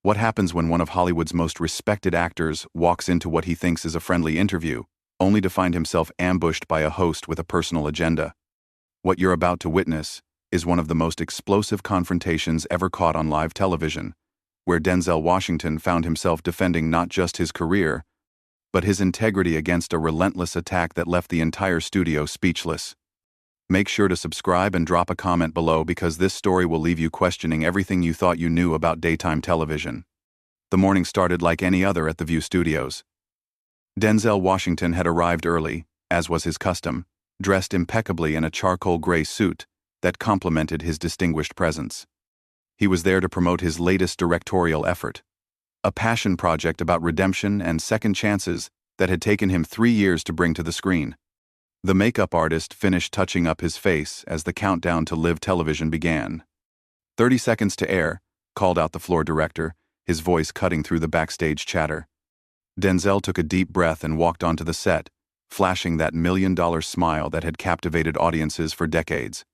What happens when one of Hollywood's most respected actors walks into what he thinks is a friendly interview, only to find himself ambushed by a host with a personal agenda? What you're about to witness is one of the most explosive confrontations ever caught on live television, where Denzel Washington found himself defending not just his career, but his integrity against a relentless attack that left the entire studio speechless. Make sure to subscribe and drop a comment below because this story will leave you questioning everything you thought you knew about daytime television. The morning started like any other at the View Studios. Denzel Washington had arrived early, as was his custom, dressed impeccably in a charcoal gray suit that complemented his distinguished presence. He was there to promote his latest directorial effort, a passion project about redemption and second chances that had taken him 3 years to bring to the screen. The makeup artist finished touching up his face as the countdown to live television began. 30 seconds to air, called out the floor director, his voice cutting through the backstage chatter. Denzel took a deep breath and walked onto the set, flashing that million-dollar smile that had captivated audiences for decades.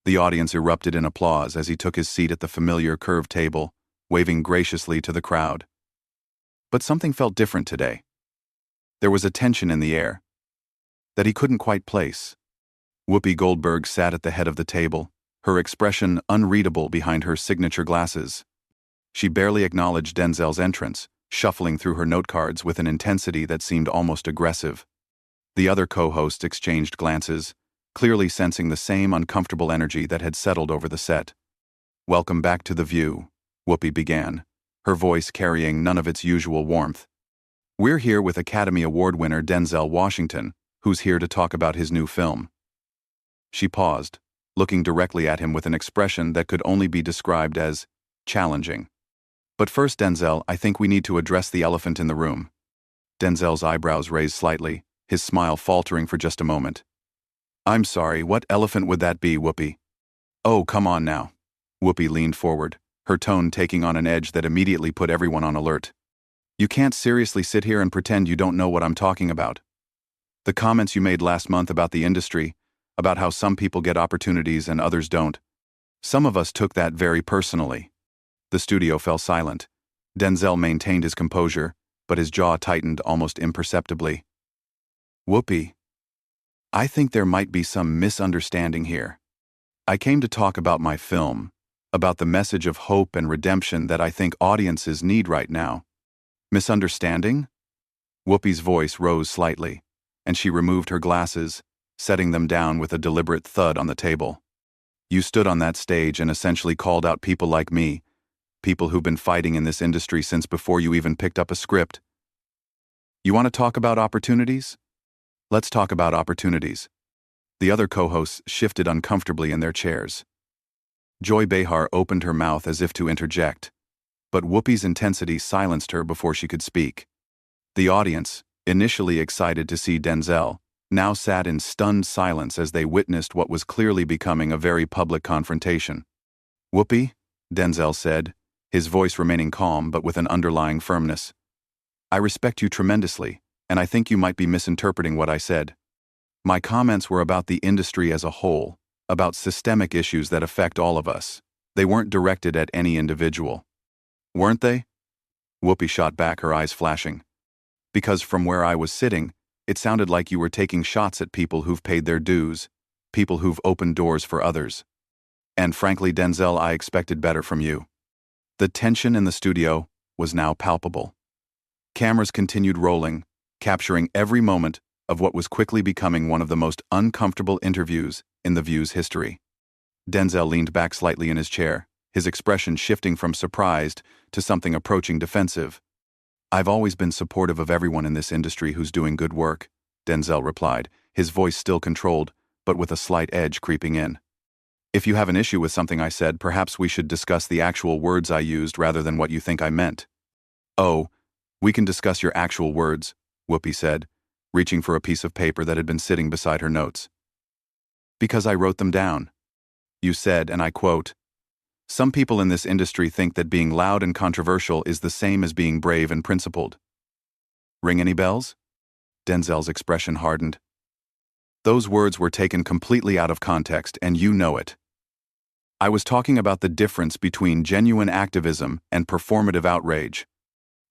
The audience erupted in applause as he took his seat at the familiar curved table, waving graciously to the crowd. But something felt different today. There was a tension in the air that he couldn't quite place. Whoopi Goldberg sat at the head of the table, her expression unreadable behind her signature glasses. She barely acknowledged Denzel's entrance, shuffling through her notecards with an intensity that seemed almost aggressive. The other co-hosts exchanged glances, clearly sensing the same uncomfortable energy that had settled over the set. "Welcome back to The View," Whoopi began, her voice carrying none of its usual warmth. "We're here with Academy Award winner Denzel Washington, who's here to talk about his new film." She paused, looking directly at him with an expression that could only be described as challenging. "But first, Denzel, I think we need to address the elephant in the room." Denzel's eyebrows raised slightly, his smile faltering for just a moment. "I'm sorry, what elephant would that be, Whoopi?" "Oh, come on now." Whoopi leaned forward, her tone taking on an edge that immediately put everyone on alert. "You can't seriously sit here and pretend you don't know what I'm talking about. The comments you made last month about the industry, about how some people get opportunities and others don't. Some of us took that very personally." The studio fell silent. Denzel maintained his composure, but his jaw tightened almost imperceptibly. "Whoopi, I think there might be some misunderstanding here. I came to talk about my film, about the message of hope and redemption that I think audiences need right now." "Misunderstanding?" Whoopi's voice rose slightly, and she removed her glasses, setting them down with a deliberate thud on the table. "You stood on that stage and essentially called out people like me, people who've been fighting in this industry since before you even picked up a script. You want to talk about opportunities? Let's talk about opportunities." The other co-hosts shifted uncomfortably in their chairs. Joy Behar opened her mouth as if to interject, but Whoopi's intensity silenced her before she could speak. The audience, initially excited to see Denzel, now sat in stunned silence as they witnessed what was clearly becoming a very public confrontation. "Whoopi," Denzel said, his voice remaining calm but with an underlying firmness, "I respect you tremendously, and I think you might be misinterpreting what I said. My comments were about the industry as a whole, about systemic issues that affect all of us. They weren't directed at any individual." "Weren't they?" Whoopi shot back, her eyes flashing. "Because from where I was sitting, it sounded like you were taking shots at people who've paid their dues, people who've opened doors for others. And frankly, Denzel, I expected better from you." The tension in the studio was now palpable. Cameras continued rolling, capturing every moment of what was quickly becoming one of the most uncomfortable interviews in The View's history. Denzel leaned back slightly in his chair, his expression shifting from surprised to something approaching defensive. "I've always been supportive of everyone in this industry who's doing good work," Denzel replied, his voice still controlled, but with a slight edge creeping in. "If you have an issue with something I said, perhaps we should discuss the actual words I used rather than what you think I meant." "Oh, we can discuss your actual words," Whoopi said, reaching for a piece of paper that had been sitting beside her notes. "Because I wrote them down. You said, and I quote, 'Some people in this industry think that being loud and controversial is the same as being brave and principled.' Ring any bells?" Denzel's expression hardened. "Those words were taken completely out of context, and you know it." I was talking about the difference between genuine activism and performative outrage.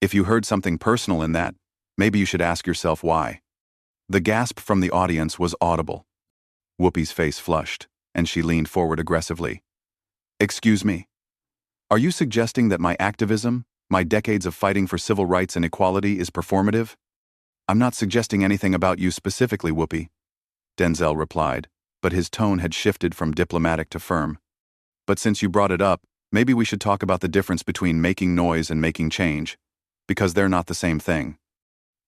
If you heard something personal in that, maybe you should ask yourself why. The gasp from the audience was audible. Whoopi's face flushed, and she leaned forward aggressively. Excuse me. Are you suggesting that my activism, my decades of fighting for civil rights and equality, is performative? I'm not suggesting anything about you specifically, Whoopi, Denzel replied, but his tone had shifted from diplomatic to firm. But since you brought it up, maybe we should talk about the difference between making noise and making change, because they're not the same thing.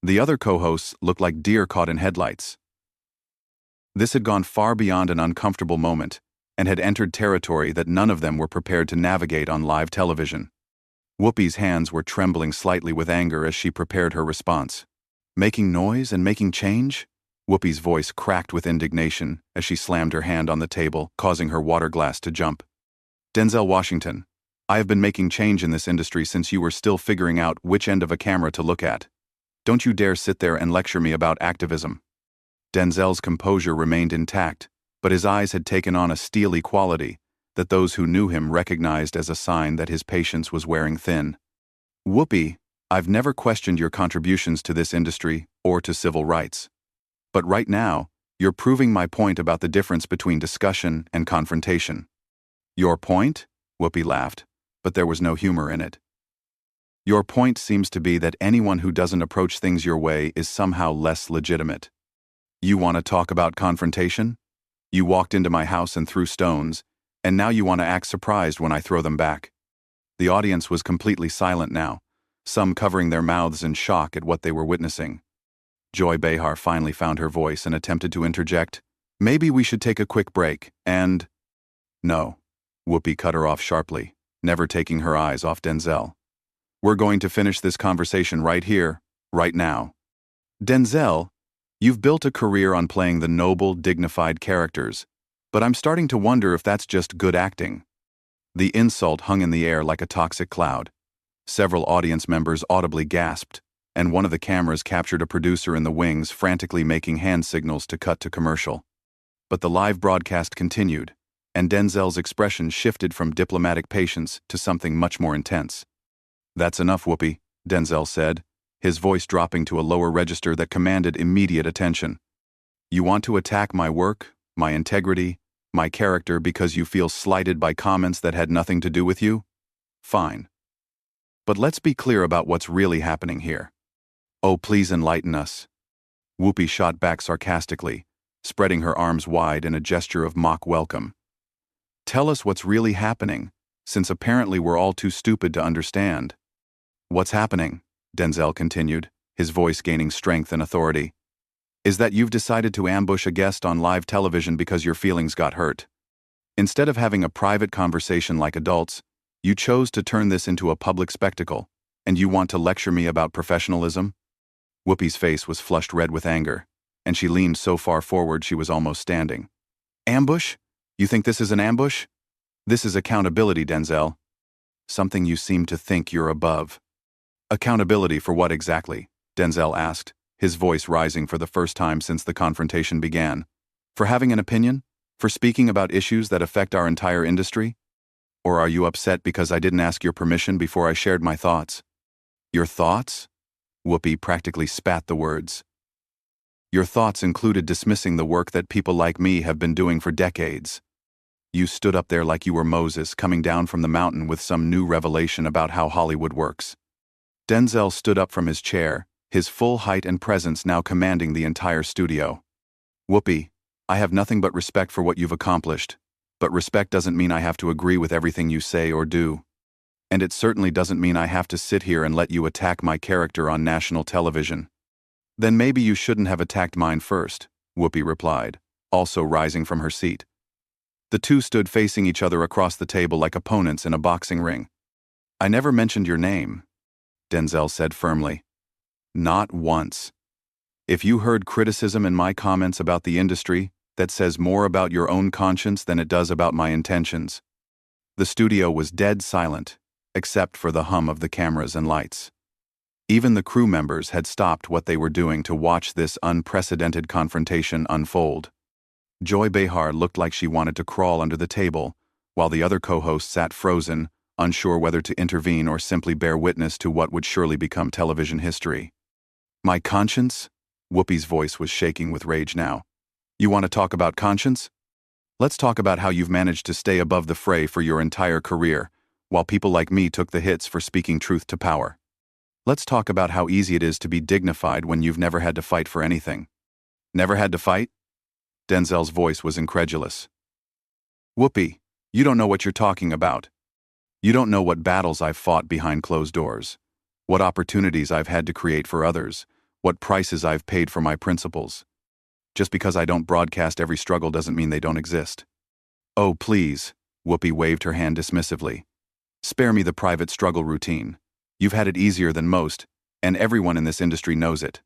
The other co-hosts looked like deer caught in headlights. This had gone far beyond an uncomfortable moment, and had entered territory that none of them were prepared to navigate on live television. Whoopi's hands were trembling slightly with anger as she prepared her response. Making noise and making change? Whoopi's voice cracked with indignation as she slammed her hand on the table, causing her water glass to jump. Denzel Washington, I have been making change in this industry since you were still figuring out which end of a camera to look at. Don't you dare sit there and lecture me about activism. Denzel's composure remained intact, but his eyes had taken on a steely quality that those who knew him recognized as a sign that his patience was wearing thin. Whoopi, I've never questioned your contributions to this industry or to civil rights. But right now, you're proving my point about the difference between discussion and confrontation. Your point? Whoopi laughed, but there was no humor in it. Your point seems to be that anyone who doesn't approach things your way is somehow less legitimate. You want to talk about confrontation? You walked into my house and threw stones, and now you want to act surprised when I throw them back. The audience was completely silent now, some covering their mouths in shock at what they were witnessing. Joy Behar finally found her voice and attempted to interject. Maybe we should take a quick break, and... No. Whoopi cut her off sharply, never taking her eyes off Denzel. We're going to finish this conversation right here, right now. Denzel, you've built a career on playing the noble, dignified characters, but I'm starting to wonder if that's just good acting. The insult hung in the air like a toxic cloud. Several audience members audibly gasped, and one of the cameras captured a producer in the wings frantically making hand signals to cut to commercial. But the live broadcast continued, and Denzel's expression shifted from diplomatic patience to something much more intense. That's enough, Whoopi, Denzel said, his voice dropping to a lower register that commanded immediate attention. You want to attack my work, my integrity, my character because you feel slighted by comments that had nothing to do with you? Fine. But let's be clear about what's really happening here. Oh, please enlighten us. Whoopi shot back sarcastically, spreading her arms wide in a gesture of mock welcome. Tell us what's really happening, since apparently we're all too stupid to understand. What's happening, Denzel continued, his voice gaining strength and authority, is that you've decided to ambush a guest on live television because your feelings got hurt. Instead of having a private conversation like adults, you chose to turn this into a public spectacle, and you want to lecture me about professionalism? Whoopi's face was flushed red with anger, and she leaned so far forward she was almost standing. Ambush? You think this is an ambush? This is accountability, Denzel. Something you seem to think you're above. Accountability for what exactly? Denzel asked, his voice rising for the first time since the confrontation began. For having an opinion? For speaking about issues that affect our entire industry? Or are you upset because I didn't ask your permission before I shared my thoughts? Your thoughts? Whoopi practically spat the words. Your thoughts included dismissing the work that people like me have been doing for decades. You stood up there like you were Moses coming down from the mountain with some new revelation about how Hollywood works. Denzel stood up from his chair, his full height and presence now commanding the entire studio. Whoopi, I have nothing but respect for what you've accomplished, but respect doesn't mean I have to agree with everything you say or do. And it certainly doesn't mean I have to sit here and let you attack my character on national television. Then maybe you shouldn't have attacked mine first, Whoopi replied, also rising from her seat. The two stood facing each other across the table like opponents in a boxing ring. I never mentioned your name, Denzel said firmly. Not once. If you heard criticism in my comments about the industry, that says more about your own conscience than it does about my intentions. The studio was dead silent, except for the hum of the cameras and lights. Even the crew members had stopped what they were doing to watch this unprecedented confrontation unfold. Joy Behar looked like she wanted to crawl under the table, while the other co-host sat frozen, unsure whether to intervene or simply bear witness to what would surely become television history. My conscience? Whoopi's voice was shaking with rage now. You want to talk about conscience? Let's talk about how you've managed to stay above the fray for your entire career, while people like me took the hits for speaking truth to power. Let's talk about how easy it is to be dignified when you've never had to fight for anything. Never had to fight? Denzel's voice was incredulous. Whoopi, you don't know what you're talking about. You don't know what battles I've fought behind closed doors, what opportunities I've had to create for others, what prices I've paid for my principles. Just because I don't broadcast every struggle doesn't mean they don't exist. Oh, please, Whoopi waved her hand dismissively. Spare me the private struggle routine. You've had it easier than most, and everyone in this industry knows it.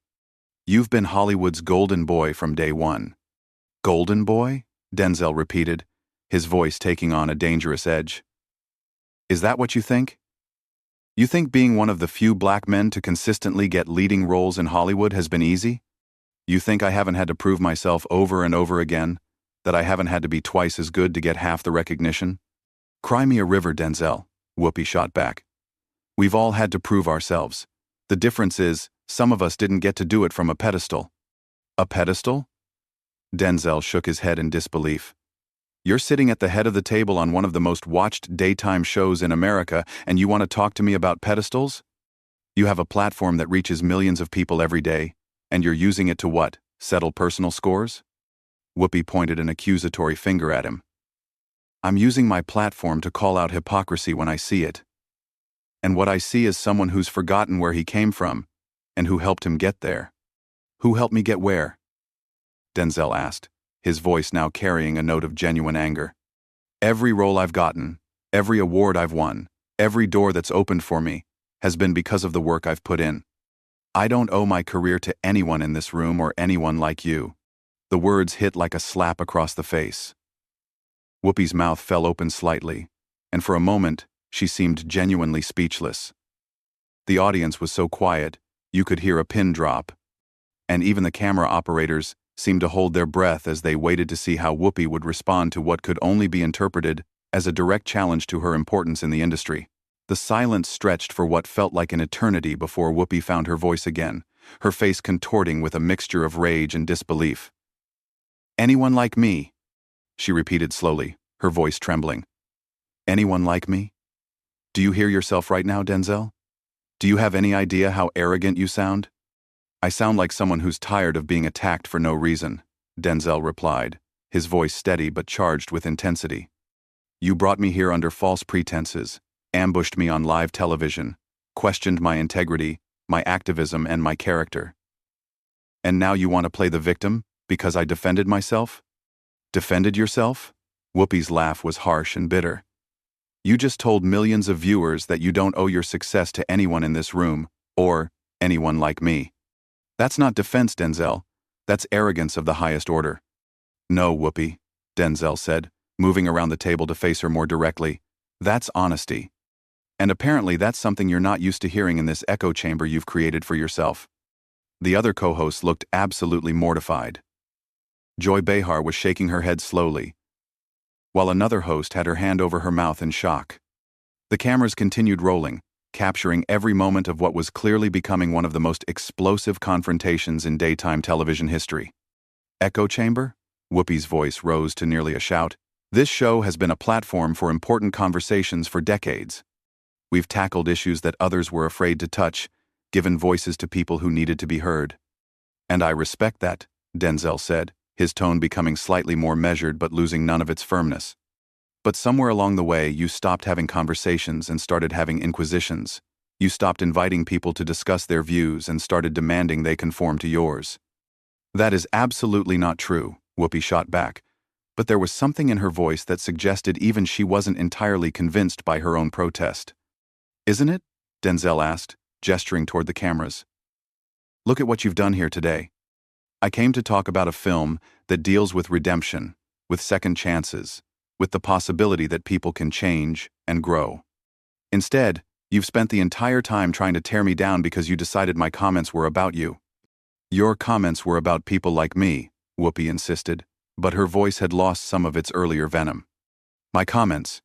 You've been Hollywood's golden boy from day one. Golden boy? Denzel repeated, his voice taking on a dangerous edge. Is that what you think? You think being one of the few black men to consistently get leading roles in Hollywood has been easy? You think I haven't had to prove myself over and over again? That I haven't had to be twice as good to get half the recognition? Cry me a river, Denzel, Whoopi shot back. We've all had to prove ourselves. The difference is, some of us didn't get to do it from a pedestal. A pedestal? Denzel shook his head in disbelief. You're sitting at the head of the table on one of the most watched daytime shows in America, and you want to talk to me about pedestals? You have a platform that reaches millions of people every day, and you're using it to what? Settle personal scores? Whoopi pointed an accusatory finger at him. I'm using my platform to call out hypocrisy when I see it. And what I see is someone who's forgotten where he came from, and who helped him get there. Who helped me get where? Denzel asked, his voice now carrying a note of genuine anger. Every role I've gotten, every award I've won, every door that's opened for me, has been because of the work I've put in. I don't owe my career to anyone in this room or anyone like you. The words hit like a slap across the face. Whoopi's mouth fell open slightly, and for a moment, she seemed genuinely speechless. The audience was so quiet, you could hear a pin drop, and even the camera operators seemed to hold their breath as they waited to see how Whoopi would respond to what could only be interpreted as a direct challenge to her importance in the industry. The silence stretched for what felt like an eternity before Whoopi found her voice again, her face contorting with a mixture of rage and disbelief. Anyone like me? She repeated slowly, her voice trembling. Anyone like me? Do you hear yourself right now, Denzel? Do you have any idea how arrogant you sound? I sound like someone who's tired of being attacked for no reason, Denzel replied, his voice steady but charged with intensity. You brought me here under false pretenses, ambushed me on live television, questioned my integrity, my activism, and my character. And now you want to play the victim because I defended myself? Defended yourself? Whoopi's laugh was harsh and bitter. You just told millions of viewers that you don't owe your success to anyone in this room, or anyone like me. That's not defense, Denzel. That's arrogance of the highest order. No, Whoopi, Denzel said, moving around the table to face her more directly. That's honesty. And apparently that's something you're not used to hearing in this echo chamber you've created for yourself. The other co-hosts looked absolutely mortified. Joy Behar was shaking her head slowly, while another host had her hand over her mouth in shock. The cameras continued rolling, capturing every moment of what was clearly becoming one of the most explosive confrontations in daytime television history. Echo chamber? Whoopi's voice rose to nearly a shout. This show has been a platform for important conversations for decades. We've tackled issues that others were afraid to touch, given voices to people who needed to be heard. And I respect that, Denzel said, his tone becoming slightly more measured but losing none of its firmness. But somewhere along the way, you stopped having conversations and started having inquisitions. You stopped inviting people to discuss their views and started demanding they conform to yours. That is absolutely not true, Whoopi shot back, but there was something in her voice that suggested even she wasn't entirely convinced by her own protest. Isn't it? Denzel asked, gesturing toward the cameras. Look at what you've done here today. I came to talk about a film that deals with redemption, with second chances, with the possibility that people can change and grow. Instead, you've spent the entire time trying to tear me down because you decided my comments were about you. Your comments were about people like me, Whoopi insisted, but her voice had lost some of its earlier venom. My comments,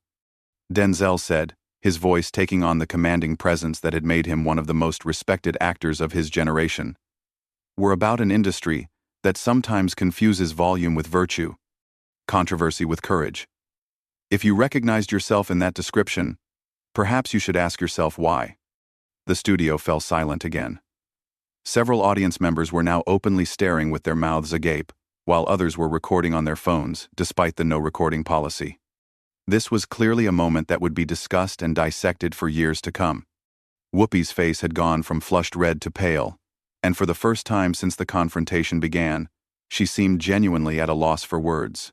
Denzel said, his voice taking on the commanding presence that had made him one of the most respected actors of his generation, were about an industry that sometimes confuses volume with virtue, controversy with courage. If you recognized yourself in that description, perhaps you should ask yourself why. The studio fell silent again. Several audience members were now openly staring with their mouths agape, while others were recording on their phones, despite the no-recording policy. This was clearly a moment that would be discussed and dissected for years to come. Whoopi's face had gone from flushed red to pale, and for the first time since the confrontation began, she seemed genuinely at a loss for words.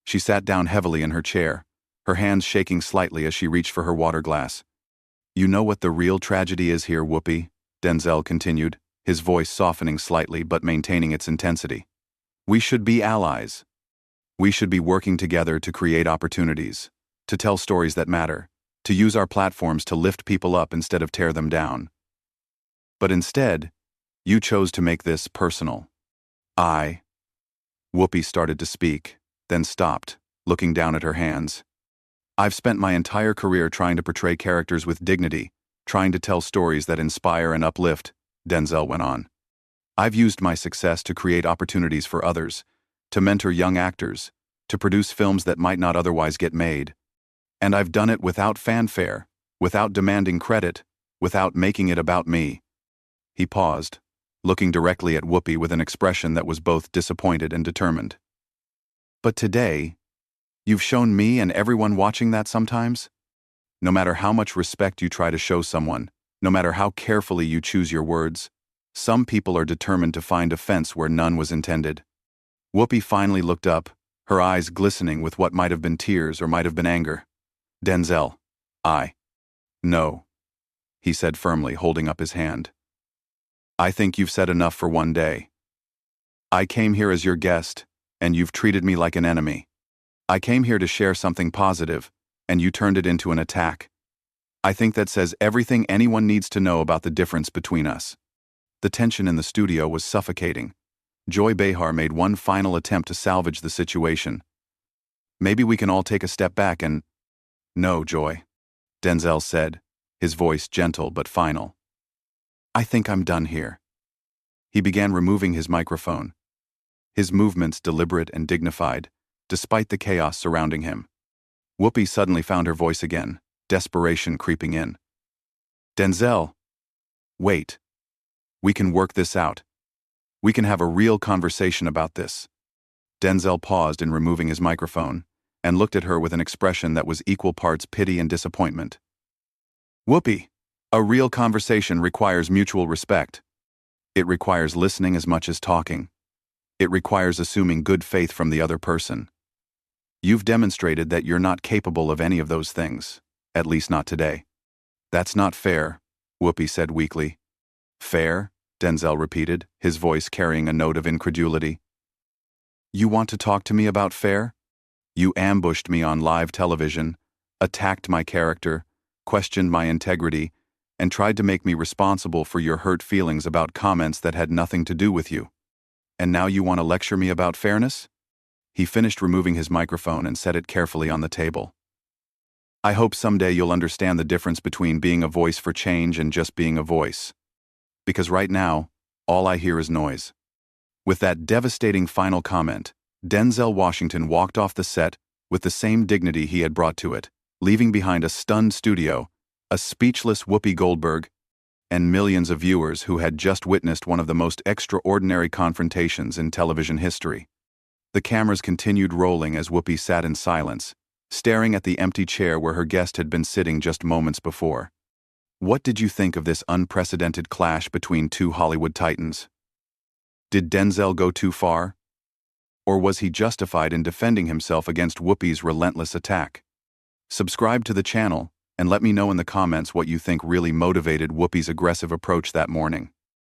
She sat down heavily in her chair, her hands shaking slightly as she reached for her water glass. You know what the real tragedy is here, Whoopi, Denzel continued, his voice softening slightly but maintaining its intensity. We should be allies. We should be working together to create opportunities, to tell stories that matter, to use our platforms to lift people up instead of tear them down. But instead, you chose to make this personal. Whoopi started to speak, then stopped, looking down at her hands. I've spent my entire career trying to portray characters with dignity, trying to tell stories that inspire and uplift, Denzel went on. I've used my success to create opportunities for others, to mentor young actors, to produce films that might not otherwise get made. And I've done it without fanfare, without demanding credit, without making it about me. He paused, looking directly at Whoopi with an expression that was both disappointed and determined. But today, you've shown me and everyone watching that sometimes? No matter how much respect you try to show someone, no matter how carefully you choose your words, some people are determined to find offense where none was intended. Whoopi finally looked up, her eyes glistening with what might have been tears or might have been anger. Denzel, no, he said firmly, holding up his hand. I think you've said enough for one day. I came here as your guest, and you've treated me like an enemy. I came here to share something positive, and you turned it into an attack. I think that says everything anyone needs to know about the difference between us. The tension in the studio was suffocating. Joy Behar made one final attempt to salvage the situation. Maybe we can all take a step back and... No, Joy, Denzel said, his voice gentle but final. I think I'm done here. He began removing his microphone, his movements deliberate and dignified, despite the chaos surrounding him. Whoopi suddenly found her voice again, desperation creeping in. Denzel, wait. We can work this out. We can have a real conversation about this. Denzel paused in removing his microphone and looked at her with an expression that was equal parts pity and disappointment. Whoopi, a real conversation requires mutual respect. It requires listening as much as talking. It requires assuming good faith from the other person. You've demonstrated that you're not capable of any of those things, at least not today. That's not fair, Whoopi said weakly. Fair? Denzel repeated, his voice carrying a note of incredulity. You want to talk to me about fair? You ambushed me on live television, attacked my character, questioned my integrity, and tried to make me responsible for your hurt feelings about comments that had nothing to do with you. And now you want to lecture me about fairness? He finished removing his microphone and set it carefully on the table. I hope someday you'll understand the difference between being a voice for change and just being a voice. Because right now, all I hear is noise. With that devastating final comment, Denzel Washington walked off the set with the same dignity he had brought to it, leaving behind a stunned studio, a speechless Whoopi Goldberg, and millions of viewers who had just witnessed one of the most extraordinary confrontations in television history. The cameras continued rolling as Whoopi sat in silence, staring at the empty chair where her guest had been sitting just moments before. What did you think of this unprecedented clash between two Hollywood titans? Did Denzel go too far? Or was he justified in defending himself against Whoopi's relentless attack? Subscribe to the channel and let me know in the comments what you think really motivated Whoopi's aggressive approach that morning.